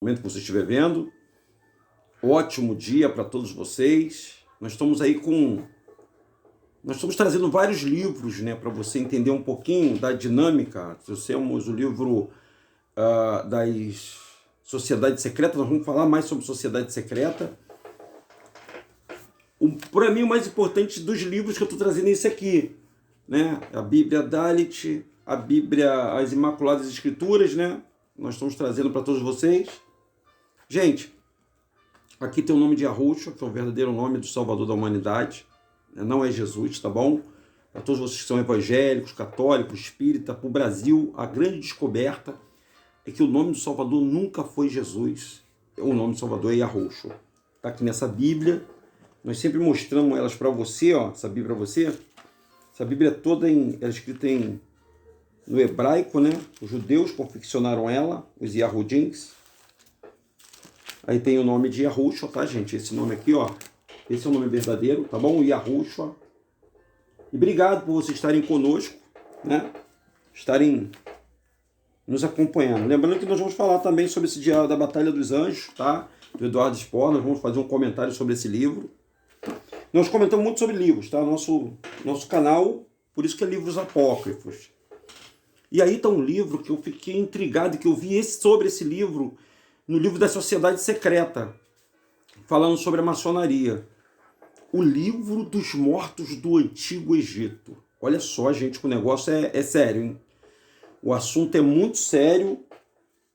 momento que você estiver vendo. Ótimo dia para todos vocês. Nós estamos trazendo vários livros, né, para você entender um pouquinho da dinâmica. Trouxemos o livro das Sociedades Secretas. Nós vamos falar mais sobre Sociedade Secreta. Para mim, o mais importante dos livros que eu estou trazendo é esse aqui, né? A Bíblia Dalit, a Bíblia, as Imaculadas Escrituras, né? Nós estamos trazendo para todos vocês. Gente, aqui tem o nome de Yahushua, que é o verdadeiro nome do Salvador da humanidade. Não é Jesus, tá bom? Para todos vocês que são evangélicos, católicos, espírita, para o Brasil, a grande descoberta é que o nome do Salvador nunca foi Jesus. O nome do Salvador é Yahushua. Está aqui nessa Bíblia. Nós sempre mostramos elas para você, ó, essa Bíblia para você. Essa Bíblia toda ela é escrita no hebraico, né? Os judeus confeccionaram ela, os Yahudins. Aí tem o nome de Yahushua, tá, gente? Esse nome aqui, ó. Esse é o nome verdadeiro, tá bom? Yahushua. E obrigado por vocês estarem conosco, né? Estarem nos acompanhando. Lembrando que nós vamos falar também sobre esse dia da Batalha dos Anjos, tá? Do Eduardo Spohr. Nós vamos fazer um comentário sobre esse livro. Nós comentamos muito sobre livros, tá? Nosso canal, por isso que é Livros Apócrifos. E aí tá um livro que eu fiquei intrigado, que eu vi sobre esse livro no livro da Sociedade Secreta, falando sobre a maçonaria. O Livro dos Mortos do Antigo Egito. Olha só, gente, que o negócio é sério, hein? O assunto é muito sério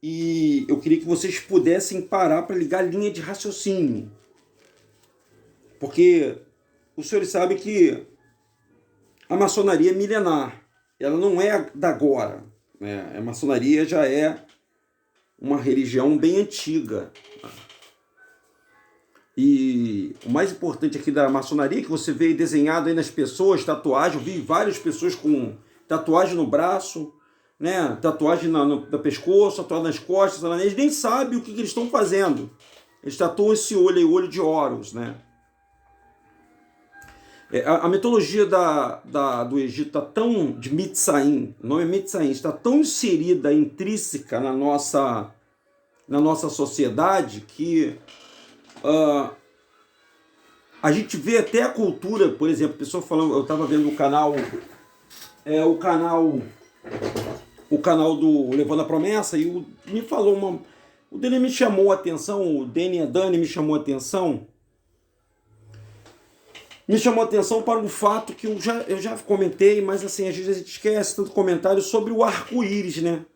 e eu queria que vocês pudessem parar para ligar a linha de raciocínio. Porque os senhores sabem que a maçonaria é milenar. Ela não é da agora, né? A maçonaria já é uma religião bem antiga. E o mais importante aqui da maçonaria, que você vê desenhado aí nas pessoas, tatuagem. Eu vi várias pessoas com tatuagem no braço, né? Tatuagem no pescoço, tatuagem nas costas. Eles nem sabem o que eles estão fazendo. Eles tatuam esse olho aí, o olho de Horus, né? A mitologia do Egito está tão, de Mitsaim, o nome é Mitsaim, está tão inserida, intrínseca na nossa sociedade que a gente vê até a cultura, por exemplo, a pessoa falando, eu estava vendo o canal do Levando a Promessa e me falou o dele me chamou a atenção, o Dani me chamou a atenção. Me chamou a atenção para um fato que eu já comentei, mas assim, às vezes a gente esquece tanto comentário sobre o arco-íris, né?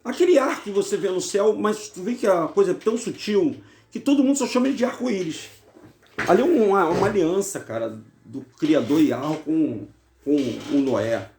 Aquele arco que você vê no céu, mas tu vê que a coisa é tão sutil que todo mundo só chama ele de arco-íris. Ali é uma aliança, cara, do Criador Yahweh com o Noé.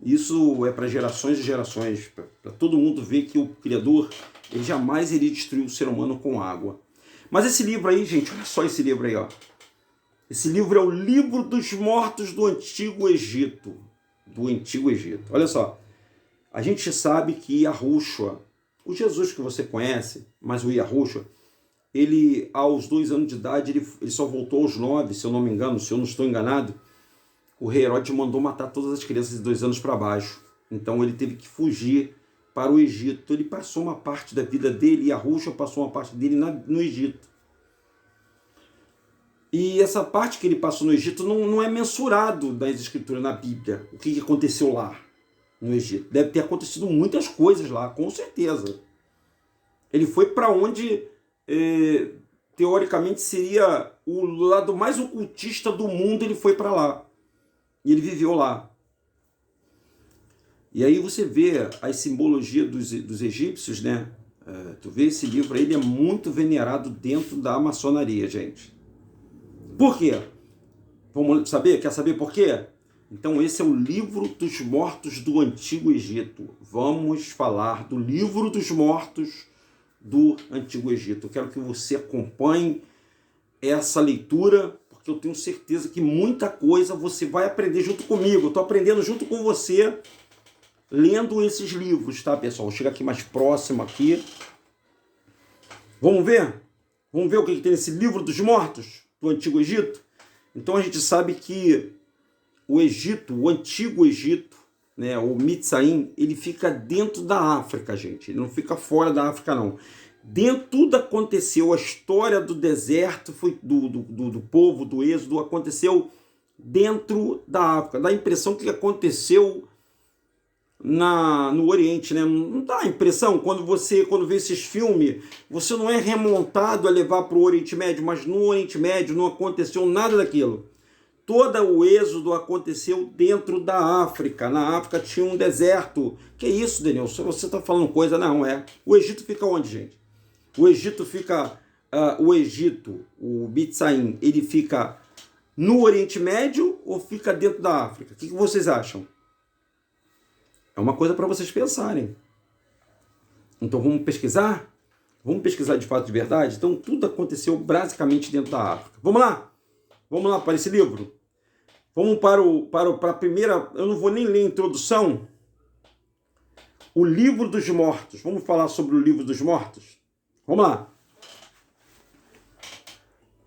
Isso é para gerações e gerações, para todo mundo ver que o Criador ele jamais iria destruir o ser humano com água. Mas esse livro aí, gente, olha só esse livro aí, ó. Esse livro é o Livro dos Mortos do Antigo Egito. Do Antigo Egito. Olha só. A gente sabe que Yahushua, o Jesus que você conhece, mas o Yahushua, ele, aos 2 anos de idade, ele só voltou aos 9, se eu não me engano, se eu não estou enganado. O rei Herodes mandou matar todas as crianças de 2 anos para baixo. Então ele teve que fugir para o Egito. Ele passou uma parte da vida dele, Yahushua passou uma parte dele no Egito. E essa parte que ele passou no Egito não é mensurado nas escrituras, na Bíblia. O que aconteceu lá no Egito. Deve ter acontecido muitas coisas lá, com certeza. Ele foi para onde, teoricamente, seria o lado mais ocultista do mundo, ele foi para lá. E ele viveu lá. E aí você vê a simbologia dos egípcios, né? Tu vê esse livro aí, ele é muito venerado dentro da maçonaria, gente. Por quê? Vamos saber? Quer saber por quê? Então esse é o Livro dos Mortos do Antigo Egito. Vamos falar do Livro dos Mortos do Antigo Egito. Eu quero que você acompanhe essa leitura, porque eu tenho certeza que muita coisa você vai aprender junto comigo. Eu estou aprendendo junto com você, lendo esses livros, tá, pessoal? Vou chegar aqui mais próximo aqui. Vamos ver? Vamos ver o que tem nesse Livro dos Mortos do Antigo Egito? Então a gente sabe que o Egito, o Antigo Egito, né, o Mitsaim, ele fica dentro da África, gente. Ele não fica fora da África, não. Tudo aconteceu, a história do deserto, foi do povo, do êxodo, aconteceu dentro da África. Dá a impressão que aconteceu no Oriente, né? Não dá a impressão, quando vê esses filmes, você não é remontado a levar para o Oriente Médio, mas no Oriente Médio não aconteceu nada daquilo. Todo o êxodo aconteceu dentro da África. Na África tinha um deserto. Que isso, Daniel? Você está falando coisa? Não, é. O Egito fica onde, gente? O Egito fica... o Bitsaim, ele fica no Oriente Médio ou fica dentro da África? O que vocês acham? É uma coisa para vocês pensarem. Então vamos pesquisar? Vamos pesquisar de fato de verdade? Então tudo aconteceu basicamente dentro da África. Vamos lá? Vamos lá para esse livro? Vamos para a primeira... Eu não vou nem ler a introdução. O Livro dos Mortos. Vamos falar sobre o Livro dos Mortos? Vamos lá.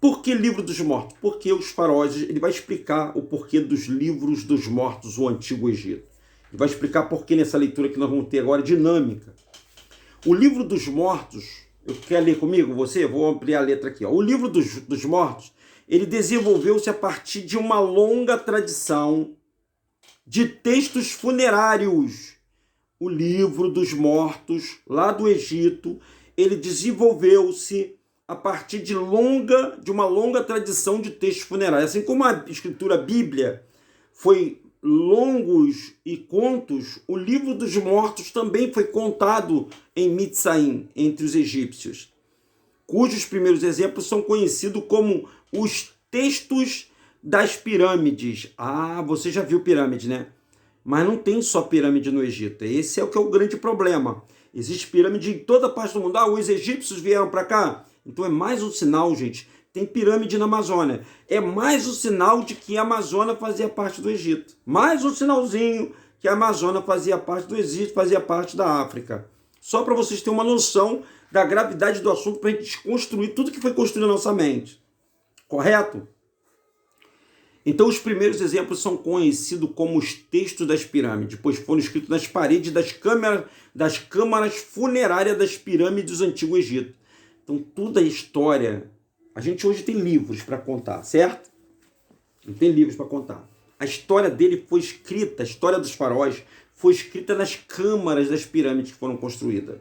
Por que Livro dos Mortos? Porque os faraós... Ele vai explicar o porquê dos Livros dos Mortos, o Antigo Egito. Ele vai explicar porquê nessa leitura que nós vamos ter agora, dinâmica. O Livro dos Mortos... Quer ler comigo? Vou ampliar a letra aqui. Ó. O Livro dos Mortos... Ele desenvolveu-se a partir de uma longa tradição de textos funerários. O Livro dos Mortos, lá do Egito, ele desenvolveu-se a partir de uma longa tradição de textos funerários. Assim como a escritura Bíblia foi longos e contos, o Livro dos Mortos também foi contado em Mitsaim, entre os egípcios, cujos primeiros exemplos são conhecidos como os textos das pirâmides. Ah, você já viu pirâmide, né? Mas não tem só pirâmide no Egito. Esse é o que é o grande problema. Existe pirâmide em toda parte do mundo. Ah, os egípcios vieram para cá? Então é mais um sinal, gente. Tem pirâmide na Amazônia. É mais um sinal de que a Amazônia fazia parte do Egito. Mais um sinalzinho que a Amazônia fazia parte do Egito, fazia parte da África. Só para vocês terem uma noção da gravidade do assunto, para a gente desconstruir tudo que foi construído na nossa mente. Correto? Então, os primeiros exemplos são conhecidos como os textos das pirâmides, pois foram escritos nas paredes das câmaras funerárias das pirâmides do Antigo Egito. Então, toda a história... A gente hoje tem livros para contar, certo? Não tem livros para contar. A história dele foi escrita, a história dos faraós, foi escrita nas câmaras das pirâmides que foram construídas.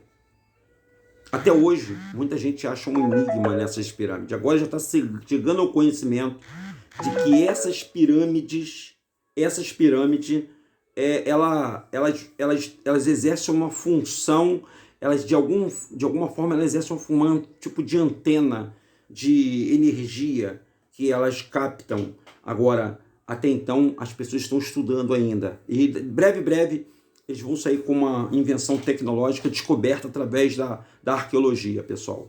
Até hoje, muita gente acha um enigma nessas pirâmides. Agora já está chegando ao conhecimento de que essas pirâmides, elas exercem uma função, de alguma forma elas exercem um tipo de antena de energia que elas captam. Agora, até então, as pessoas estão estudando ainda. E breve, eles vão sair com uma invenção tecnológica descoberta através da arqueologia, pessoal.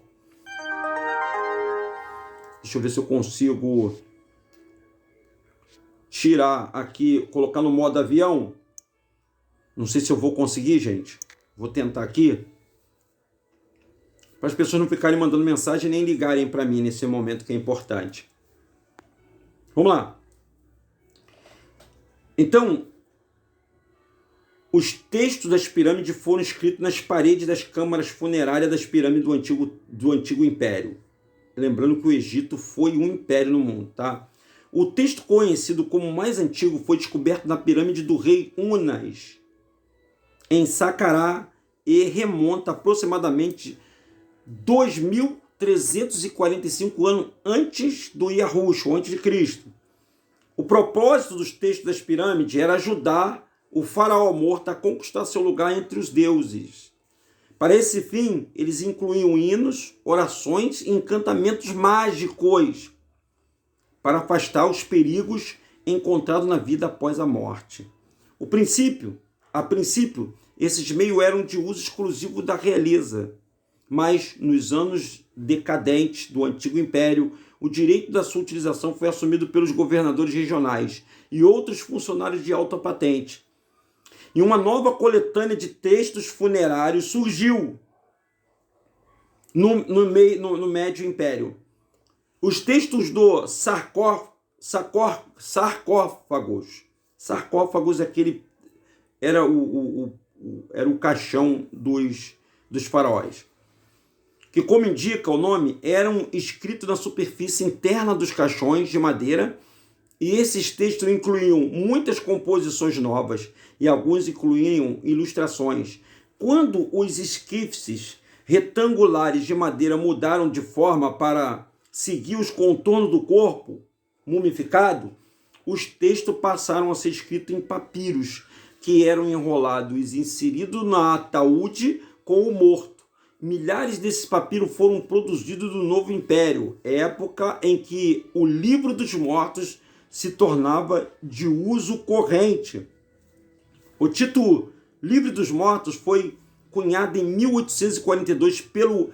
Deixa eu ver se eu consigo tirar aqui, colocar no modo avião. Não sei se eu vou conseguir, gente. Vou tentar aqui. Para as pessoas não ficarem mandando mensagem nem ligarem para mim nesse momento que é importante. Vamos lá. Então, os textos das pirâmides foram escritos nas paredes das câmaras funerárias das pirâmides do antigo império. Lembrando que o Egito foi um império no mundo, tá? O texto conhecido como mais antigo foi descoberto na pirâmide do rei Unas, em Saqqara, e remonta aproximadamente 2.345 anos antes do Yahushua, antes de Cristo. O propósito dos textos das pirâmides era ajudar o faraó morto a conquistar seu lugar entre os deuses. Para esse fim, eles incluíam hinos, orações e encantamentos mágicos para afastar os perigos encontrados na vida após a morte. A princípio, esses meios eram de uso exclusivo da realeza, mas nos anos decadentes do Antigo Império, o direito da sua utilização foi assumido pelos governadores regionais e outros funcionários de alta patente. E uma nova coletânea de textos funerários surgiu no Médio Império. Os textos do sarcófagos. Sarcófagos era o caixão dos faraós. que, como indica o nome, eram escritos na superfície interna dos caixões de madeira, e esses textos incluíam muitas composições novas e alguns incluíam ilustrações. Quando os esquifes retangulares de madeira mudaram de forma para seguir os contornos do corpo mumificado, os textos passaram a ser escritos em papiros, que eram enrolados e inseridos na ataúde com o morto. Milhares desses papiros foram produzidos no Novo Império, época em que o livro dos mortos se tornava de uso corrente. O título Livro dos Mortos foi cunhado em 1842 pelo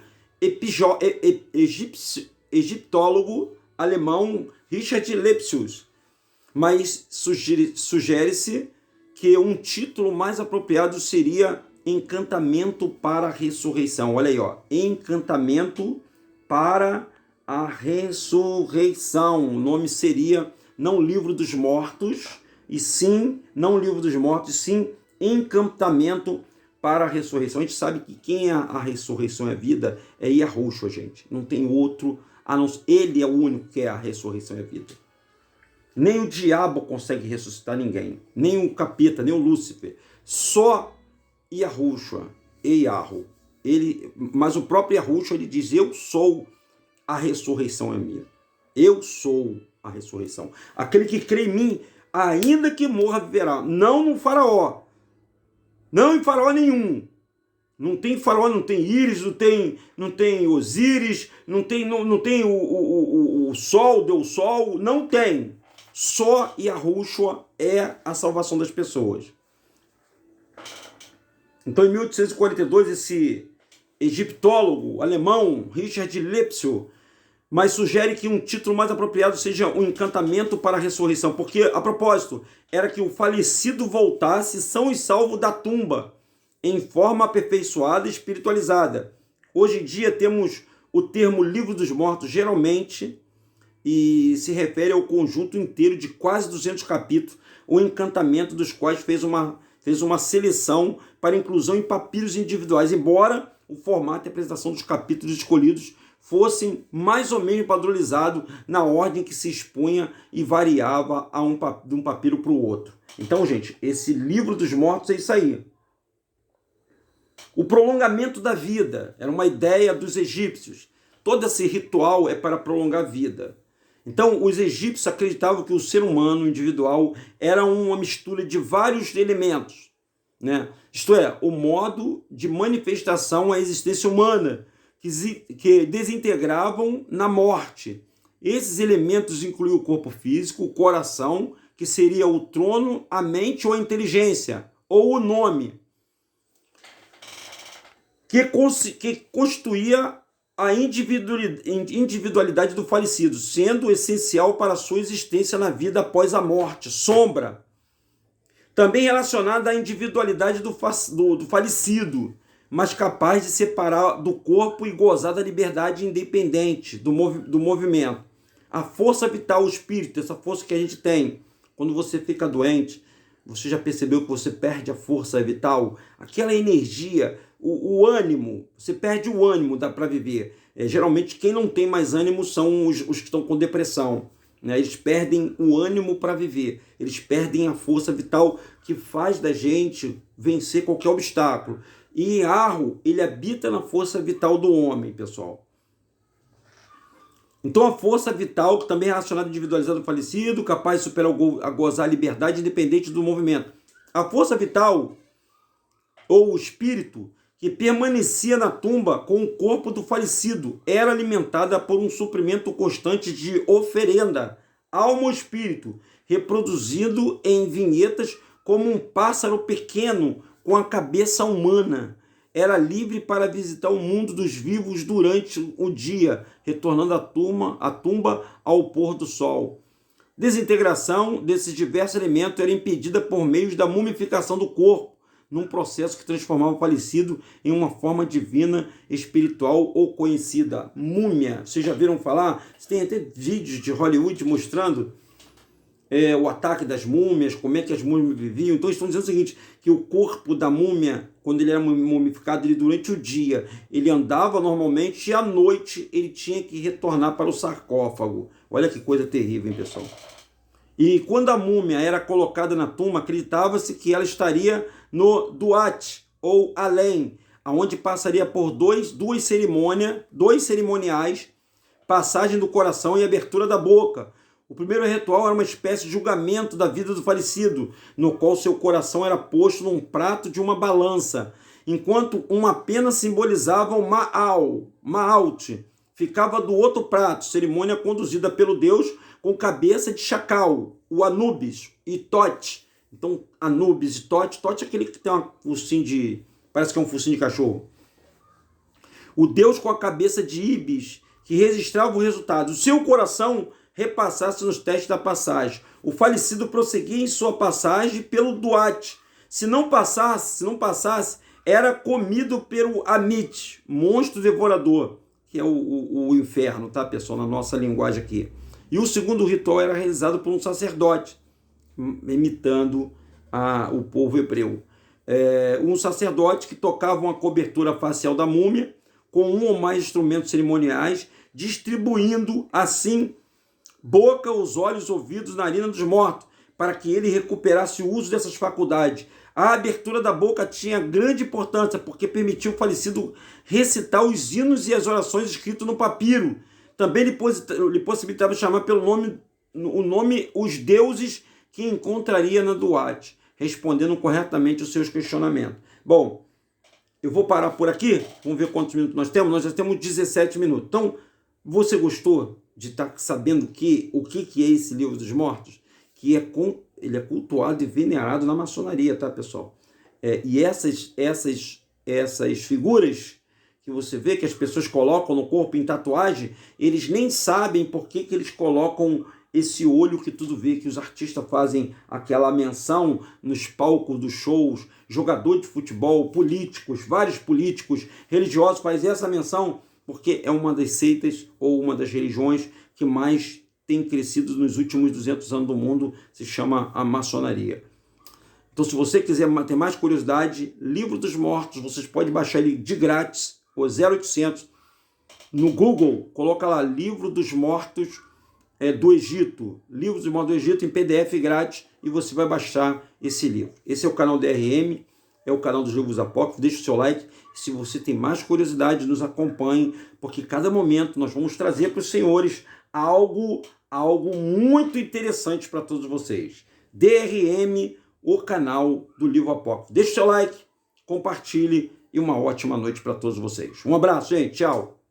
egiptólogo alemão Richard Lepsius, mas sugere-se que um título mais apropriado seria Encantamento para a Ressurreição. Olha aí, ó, Encantamento para a Ressurreição. O nome seria não Livro dos Mortos, e sim, não Livro dos Mortos, sim Encantamento para a Ressurreição. A gente sabe que quem é a ressurreição e a vida é Yahushua, gente. Não tem outro, a não ser ele é o único que é a ressurreição e a vida. Nem o diabo consegue ressuscitar ninguém, nem o capeta, nem o Lúcifer. Só Yahushua e Yahu. Mas o próprio Yahushua, ele diz, eu sou a ressurreição, é minha. Eu sou a ressurreição. Aquele que crê em mim, ainda que morra, viverá. Não no faraó. Não em faraó nenhum. Não tem faraó, não tem Íris, não tem Osíris, não tem o sol, Deus Sol, não tem. Só Yahushua é a salvação das pessoas. Então, em 1842, esse egiptólogo alemão, Richard Lepsius, mas sugere que um título mais apropriado seja O Encantamento para a Ressurreição, porque, a propósito, era que o falecido voltasse são e salvo da tumba, em forma aperfeiçoada e espiritualizada. Hoje em dia temos o termo Livro dos Mortos, geralmente, e se refere ao conjunto inteiro de quase 200 capítulos, o encantamento dos quais fez uma seleção para inclusão em papiros individuais, embora o formato e a apresentação dos capítulos escolhidos fossem mais ou menos padronizados na ordem que se expunha e variava de um papiro para o outro. Então, gente, esse Livro dos Mortos é isso aí. O prolongamento da vida era uma ideia dos egípcios. Todo esse ritual é para prolongar a vida. Então, os egípcios acreditavam que o ser humano individual era uma mistura de vários elementos, né? Isto é, o modo de manifestação à existência humana, que desintegravam na morte. Esses elementos incluíam o corpo físico, o coração, que seria o trono, a mente ou a inteligência, ou o nome, que constituía a individualidade do falecido, sendo essencial para a sua existência na vida após a morte. Sombra, também relacionada à individualidade do falecido, mas capaz de separar do corpo e gozar da liberdade independente do movimento. A força vital, o espírito, essa força que a gente tem. Quando você fica doente, você já percebeu que você perde a força vital? Aquela energia, o ânimo, você perde o ânimo para viver. Geralmente quem não tem mais ânimo são os que estão com depressão, né? Eles perdem o ânimo para viver, eles perdem a força vital que faz da gente vencer qualquer obstáculo. E Yahu, ele habita na força vital do homem, pessoal. Então a força vital, que também é relacionada individualizada do falecido, capaz de superar a gozar a liberdade independente do movimento. A força vital, ou o espírito, que permanecia na tumba com o corpo do falecido, era alimentada por um suprimento constante de oferenda, alma ou espírito, reproduzido em vinhetas como um pássaro pequeno com a cabeça humana. Era livre para visitar o mundo dos vivos durante o dia, retornando à tumba ao pôr do sol. Desintegração desses diversos elementos era impedida por meio da mumificação do corpo, num processo que transformava o falecido em uma forma divina, espiritual ou conhecida. Múmia, vocês já viram falar? Tem até vídeos de Hollywood mostrando o ataque das múmias, como é que as múmias viviam. Então eles estão dizendo o seguinte, que o corpo da múmia, quando ele era mumificado, ele durante o dia ele andava normalmente e à noite ele tinha que retornar para o sarcófago. Olha que coisa terrível, hein, pessoal? E quando a múmia era colocada na tumba, acreditava-se que ela estaria no Duat, ou além, aonde passaria por dois cerimoniais, passagem do coração e abertura da boca. O primeiro ritual era uma espécie de julgamento da vida do falecido, no qual seu coração era posto num prato de uma balança, enquanto uma pena simbolizava o Maalt, ficava do outro prato, cerimônia conduzida pelo deus com cabeça de chacal, o Anubis e Tote. Então, Anubis e Tote é aquele que tem um focinho de... parece que é um focinho de cachorro. O deus com a cabeça de Ibis, que registrava o resultado. O seu coração repassasse nos testes da passagem. O falecido prosseguia em sua passagem pelo Duat. Se não passasse, era comido pelo Amit, monstro devorador, que é o inferno, tá, pessoal, na nossa linguagem aqui. E o segundo ritual era realizado por um sacerdote, imitando o povo hebreu. Um sacerdote que tocava uma cobertura facial da múmia com um ou mais instrumentos cerimoniais, distribuindo assim boca, os olhos, ouvidos, narina dos mortos, para que ele recuperasse o uso dessas faculdades. A abertura da boca tinha grande importância, porque permitiu o falecido recitar os hinos e as orações escritos no papiro. Também lhe possibilitava chamar pelo nome os deuses que encontraria na Duat, respondendo corretamente os seus questionamentos. Bom, eu vou parar por aqui, vamos ver quantos minutos nós temos. Nós já temos 17 minutos. Então, você gostou de estar sabendo o que é esse livro dos mortos? Que ele é cultuado e venerado na maçonaria, tá, pessoal? E essas figuras que você vê que as pessoas colocam no corpo em tatuagem, eles nem sabem por que eles colocam esse olho que tudo vê, que os artistas fazem aquela menção nos palcos dos shows, jogador de futebol, políticos, vários políticos, religiosos fazem essa menção, porque é uma das seitas ou uma das religiões que mais tem crescido nos últimos 200 anos do mundo, se chama a maçonaria. Então, se você quiser ter mais curiosidade, Livro dos Mortos, vocês podem baixar ele de grátis, o 0800, no Google, coloca lá Livro dos Mortos do Egito, Livro dos Mortos do Egito em PDF grátis, e você vai baixar esse livro. Esse é o canal DRM, é o canal dos Livros Apócrifos. Deixa o seu like. Se você tem mais curiosidade, nos acompanhe, porque cada momento nós vamos trazer para os senhores algo muito interessante para todos vocês. DRM, o canal do Livro Apócrifo. Deixa o seu like, compartilhe e uma ótima noite para todos vocês. Um abraço, gente. Tchau.